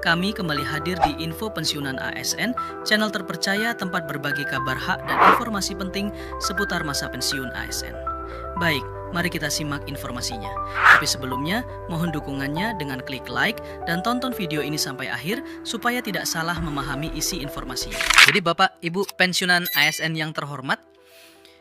Kami kembali hadir di Info Pensiunan ASN, channel terpercaya tempat berbagi kabar hak dan informasi penting seputar masa pensiun ASN. Baik, mari kita simak informasinya. Tapi sebelumnya, mohon dukungannya dengan klik like dan tonton video ini sampai akhir supaya tidak salah memahami isi informasinya. Jadi Bapak Ibu pensiunan ASN yang terhormat,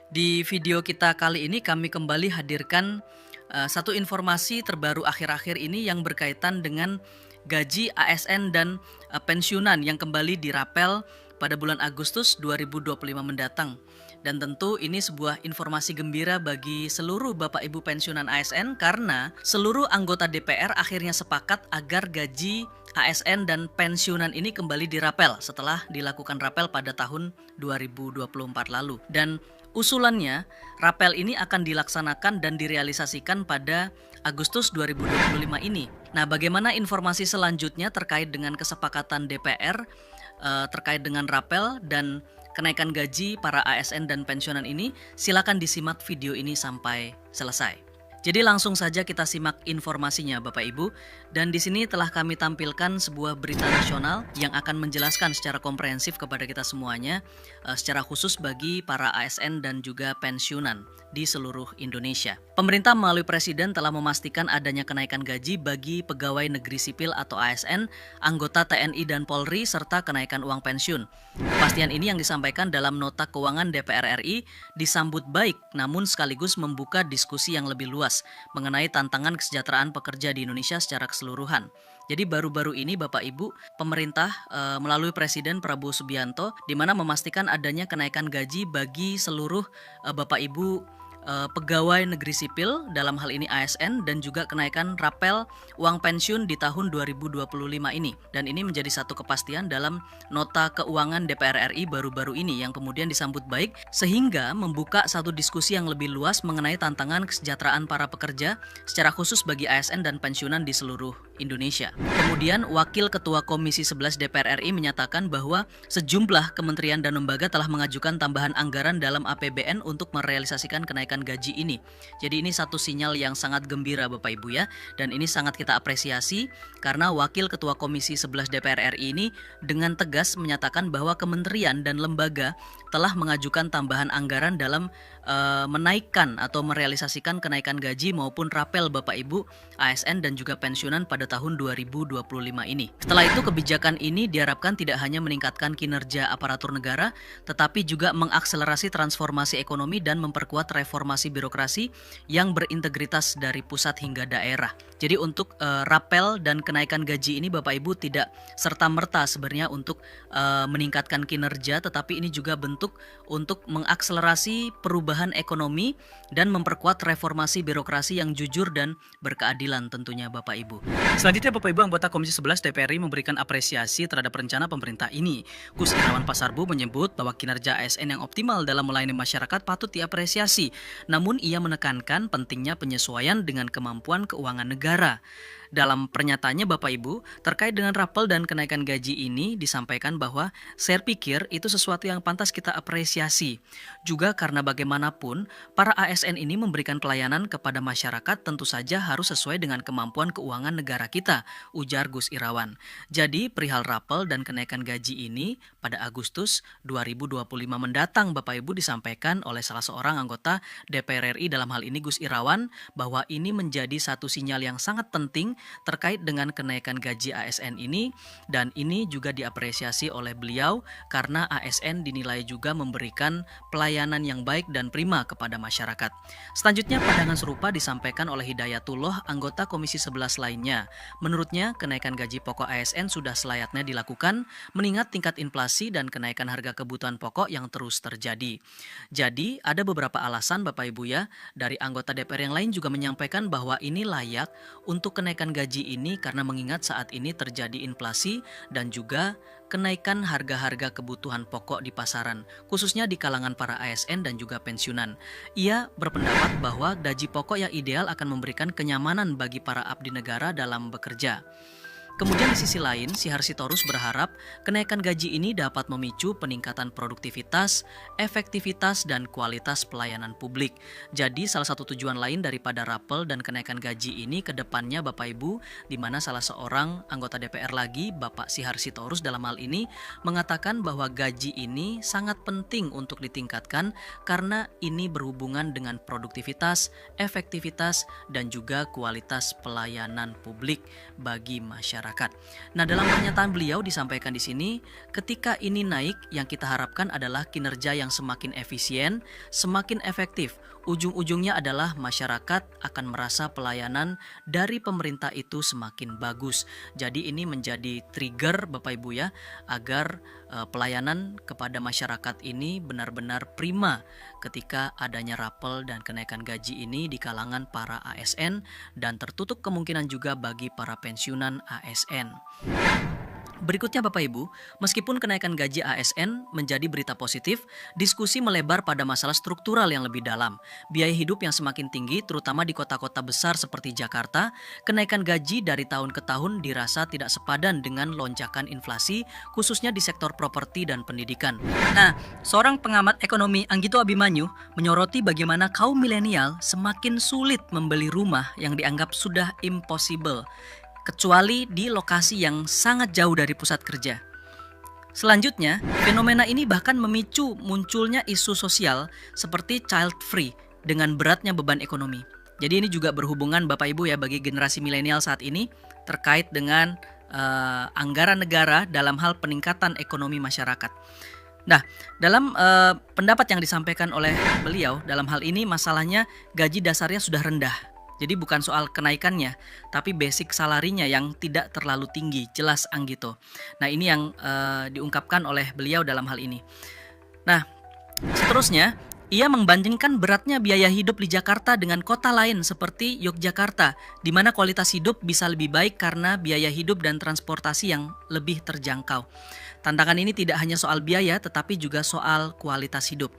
di video kita kali ini kami kembali hadirkan satu informasi terbaru akhir-akhir ini yang berkaitan dengan gaji ASN dan pensiunan yang kembali dirapel pada bulan Agustus 2025 mendatang. Dan tentu ini sebuah informasi gembira bagi seluruh Bapak Ibu pensiunan ASN karena seluruh anggota DPR akhirnya sepakat agar gaji ASN dan pensiunan ini kembali dirapel setelah dilakukan rapel pada tahun 2024 lalu. Dan usulannya, rapel ini akan dilaksanakan dan direalisasikan pada Agustus 2025 ini. Nah, bagaimana informasi selanjutnya terkait dengan kesepakatan DPR terkait dengan rapel dan kenaikan gaji para ASN dan pensiunan ini? Silakan disimak video ini sampai selesai. Jadi langsung saja kita simak informasinya Bapak Ibu. Dan di sini telah kami tampilkan sebuah berita nasional yang akan menjelaskan secara komprehensif kepada kita semuanya, secara khusus bagi para ASN dan juga pensiunan di seluruh Indonesia. Pemerintah melalui Presiden telah memastikan adanya kenaikan gaji bagi pegawai negeri sipil atau ASN, anggota TNI dan Polri, serta kenaikan uang pensiun. Kepastian ini yang disampaikan dalam Nota Keuangan DPR RI disambut baik, namun sekaligus membuka diskusi yang lebih luas mengenai tantangan kesejahteraan pekerja di Indonesia secara keseluruhan. Jadi baru-baru ini Bapak Ibu, pemerintah melalui Presiden Prabowo Subianto di mana memastikan adanya kenaikan gaji bagi seluruh Bapak Ibu pegawai negeri sipil, dalam hal ini ASN, dan juga kenaikan rapel uang pensiun di tahun 2025 ini. Dan ini menjadi satu kepastian dalam Nota Keuangan DPR RI baru-baru ini yang kemudian disambut baik sehingga membuka satu diskusi yang lebih luas mengenai tantangan kesejahteraan para pekerja secara khusus bagi ASN dan pensiunan di seluruh Indonesia. Kemudian Wakil Ketua Komisi 11 DPR RI menyatakan bahwa sejumlah kementerian dan lembaga telah mengajukan tambahan anggaran dalam APBN untuk merealisasikan kenaikan gaji ini. Jadi ini satu sinyal yang sangat gembira Bapak Ibu ya, dan ini sangat kita apresiasi karena Wakil Ketua Komisi 11 DPR RI ini dengan tegas menyatakan bahwa kementerian dan lembaga telah mengajukan tambahan anggaran dalam menaikkan atau merealisasikan kenaikan gaji maupun rapel Bapak Ibu ASN dan juga pensiunan pada tahun 2025 ini. Setelah itu kebijakan ini diharapkan tidak hanya meningkatkan kinerja aparatur negara tetapi juga mengakselerasi transformasi ekonomi dan memperkuat reformasi birokrasi yang berintegritas dari pusat hingga daerah. Jadi untuk rapel dan kenaikan gaji ini Bapak Ibu tidak serta-merta sebenarnya untuk meningkatkan kinerja, tetapi ini juga bentuk untuk mengakselerasi perubahan ekonomi dan memperkuat reformasi birokrasi yang jujur dan berkeadilan tentunya Bapak Ibu. Selanjutnya Bapak Ibu, anggota Komisi 11 DPR RI memberikan apresiasi terhadap rencana pemerintah ini. Gus Irawan Pasarbo menyebut bahwa kinerja ASN yang optimal dalam melayani masyarakat patut diapresiasi. Namun ia menekankan pentingnya penyesuaian dengan kemampuan keuangan negara. Dalam pernyataannya Bapak Ibu, terkait dengan rapel dan kenaikan gaji ini disampaikan bahwa saya pikir itu sesuatu yang pantas kita apresiasi. Juga karena bagaimanapun para ASN ini memberikan pelayanan kepada masyarakat tentu saja harus sesuai dengan kemampuan keuangan negara kita, ujar Gus Irawan. Jadi perihal rapel dan kenaikan gaji ini pada Agustus 2025 mendatang Bapak Ibu disampaikan oleh salah seorang anggota DPR RI dalam hal ini Gus Irawan bahwa ini menjadi satu sinyal yang sangat penting terkait dengan kenaikan gaji ASN ini, dan ini juga diapresiasi oleh beliau karena ASN dinilai juga memberikan pelayanan yang baik dan prima kepada masyarakat. Selanjutnya pandangan serupa disampaikan oleh Hidayatullah, anggota Komisi 11 lainnya. Menurutnya kenaikan gaji pokok ASN sudah selayaknya dilakukan mengingat tingkat inflasi dan kenaikan harga kebutuhan pokok yang terus terjadi. Jadi ada beberapa alasan Bapak Ibu ya, dari anggota DPR yang lain juga menyampaikan bahwa ini layak untuk kenaikan gaji ini karena mengingat saat ini terjadi inflasi dan juga kenaikan harga-harga kebutuhan pokok di pasaran, khususnya di kalangan para ASN dan juga pensiunan. Ia berpendapat bahwa gaji pokok yang ideal akan memberikan kenyamanan bagi para abdi negara dalam bekerja. Kemudian di sisi lain, si Harsitorus berharap kenaikan gaji ini dapat memicu peningkatan produktivitas, efektivitas, dan kualitas pelayanan publik. Jadi salah satu tujuan lain daripada rapel dan kenaikan gaji ini ke depannya Bapak Ibu, di mana salah seorang anggota DPR lagi, Bapak si Harsitorus dalam hal ini, mengatakan bahwa gaji ini sangat penting untuk ditingkatkan karena ini berhubungan dengan produktivitas, efektivitas, dan juga kualitas pelayanan publik bagi masyarakat. Nah, dalam pernyataan beliau disampaikan di sini, ketika ini naik, yang kita harapkan adalah kinerja yang semakin efisien, semakin efektif. Ujung-ujungnya adalah masyarakat akan merasa pelayanan dari pemerintah itu semakin bagus. Jadi ini menjadi trigger Bapak Ibu ya, agar pelayanan kepada masyarakat ini benar-benar prima ketika adanya rapel dan kenaikan gaji ini di kalangan para ASN, dan tertutup kemungkinan juga bagi para pensiunan ASN. Berikutnya Bapak Ibu, meskipun kenaikan gaji ASN menjadi berita positif, diskusi melebar pada masalah struktural yang lebih dalam. Biaya hidup yang semakin tinggi, terutama di kota-kota besar seperti Jakarta, kenaikan gaji dari tahun ke tahun dirasa tidak sepadan dengan lonjakan inflasi, khususnya di sektor properti dan pendidikan. Nah, seorang pengamat ekonomi Anggito Abimanyu menyoroti bagaimana kaum milenial semakin sulit membeli rumah yang dianggap sudah impossible, kecuali di lokasi yang sangat jauh dari pusat kerja. Selanjutnya, fenomena ini bahkan memicu munculnya isu sosial seperti child free dengan beratnya beban ekonomi. Jadi ini juga berhubungan Bapak Ibu ya bagi generasi milenial saat ini terkait dengan anggaran negara dalam hal peningkatan ekonomi masyarakat. Nah, dalam pendapat yang disampaikan oleh beliau dalam hal ini masalahnya gaji dasarnya sudah rendah. Jadi bukan soal kenaikannya, tapi basic salarinya yang tidak terlalu tinggi, jelas Anggito. Nah ini yang diungkapkan oleh beliau dalam hal ini. Nah seterusnya, ia membandingkan beratnya biaya hidup di Jakarta dengan kota lain seperti Yogyakarta, di mana kualitas hidup bisa lebih baik karena biaya hidup dan transportasi yang lebih terjangkau. Tantangan ini tidak hanya soal biaya, tetapi juga soal kualitas hidup.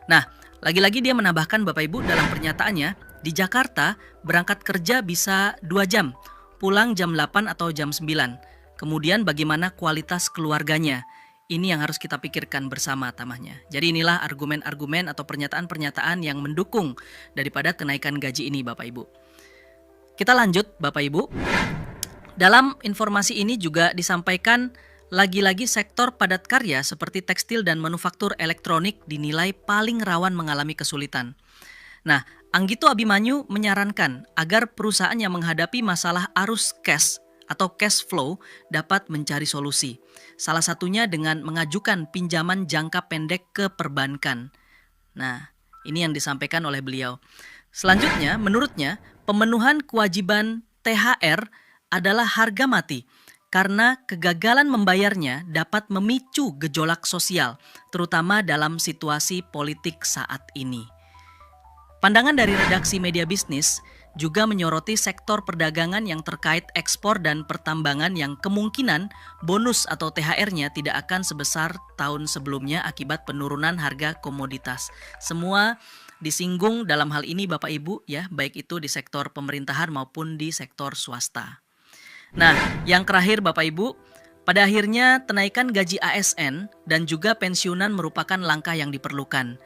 Nah, lagi-lagi dia menambahkan Bapak Ibu dalam pernyataannya, di Jakarta berangkat kerja bisa 2 jam, pulang jam 8 atau jam 9. Kemudian bagaimana kualitas keluarganya? Ini yang harus kita pikirkan bersama tamahnya. Jadi inilah argumen-argumen atau pernyataan-pernyataan yang mendukung daripada kenaikan gaji ini Bapak Ibu. Kita lanjut Bapak Ibu. Dalam informasi ini juga disampaikan lagi-lagi sektor padat karya seperti tekstil dan manufaktur elektronik dinilai paling rawan mengalami kesulitan. Nah, Anggito Abimanyu menyarankan agar perusahaan yang menghadapi masalah arus cash atau cash flow dapat mencari solusi. Salah satunya dengan mengajukan pinjaman jangka pendek ke perbankan. Nah, ini yang disampaikan oleh beliau. Selanjutnya, menurutnya, pemenuhan kewajiban THR adalah harga mati karena kegagalan membayarnya dapat memicu gejolak sosial, terutama dalam situasi politik saat ini. Pandangan dari redaksi Media Bisnis juga menyoroti sektor perdagangan yang terkait ekspor dan pertambangan yang kemungkinan bonus atau THR-nya tidak akan sebesar tahun sebelumnya akibat penurunan harga komoditas. Semua disinggung dalam hal ini Bapak Ibu ya, baik itu di sektor pemerintahan maupun di sektor swasta. Nah, yang terakhir Bapak Ibu, pada akhirnya kenaikan gaji ASN dan juga pensiunan merupakan langkah yang diperlukan.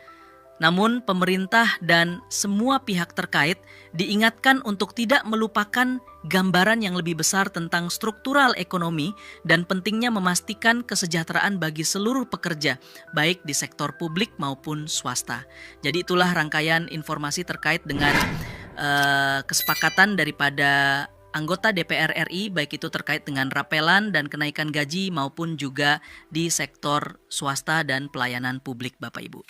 Namun pemerintah dan semua pihak terkait diingatkan untuk tidak melupakan gambaran yang lebih besar tentang struktural ekonomi dan pentingnya memastikan kesejahteraan bagi seluruh pekerja, baik di sektor publik maupun swasta. Jadi itulah rangkaian informasi terkait dengan kesepakatan daripada anggota DPR RI, baik itu terkait dengan rapelan dan kenaikan gaji maupun juga di sektor swasta dan pelayanan publik Bapak Ibu.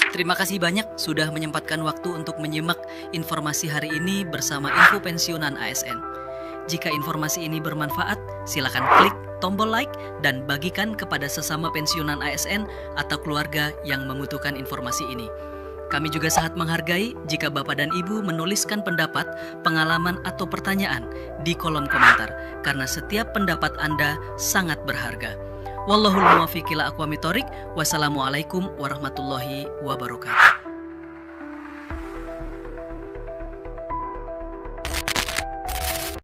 Terima kasih banyak sudah menyempatkan waktu untuk menyimak informasi hari ini bersama Info Pensiunan ASN. Jika informasi ini bermanfaat, silakan klik tombol like dan bagikan kepada sesama pensiunan ASN atau keluarga yang membutuhkan informasi ini. Kami juga sangat menghargai jika Bapak dan Ibu menuliskan pendapat, pengalaman atau pertanyaan di kolom komentar, karena setiap pendapat Anda sangat berharga. Wallahul muwaffiq ila aqwamit thoriq. Wassalamualaikum warahmatullahi wabarakatuh.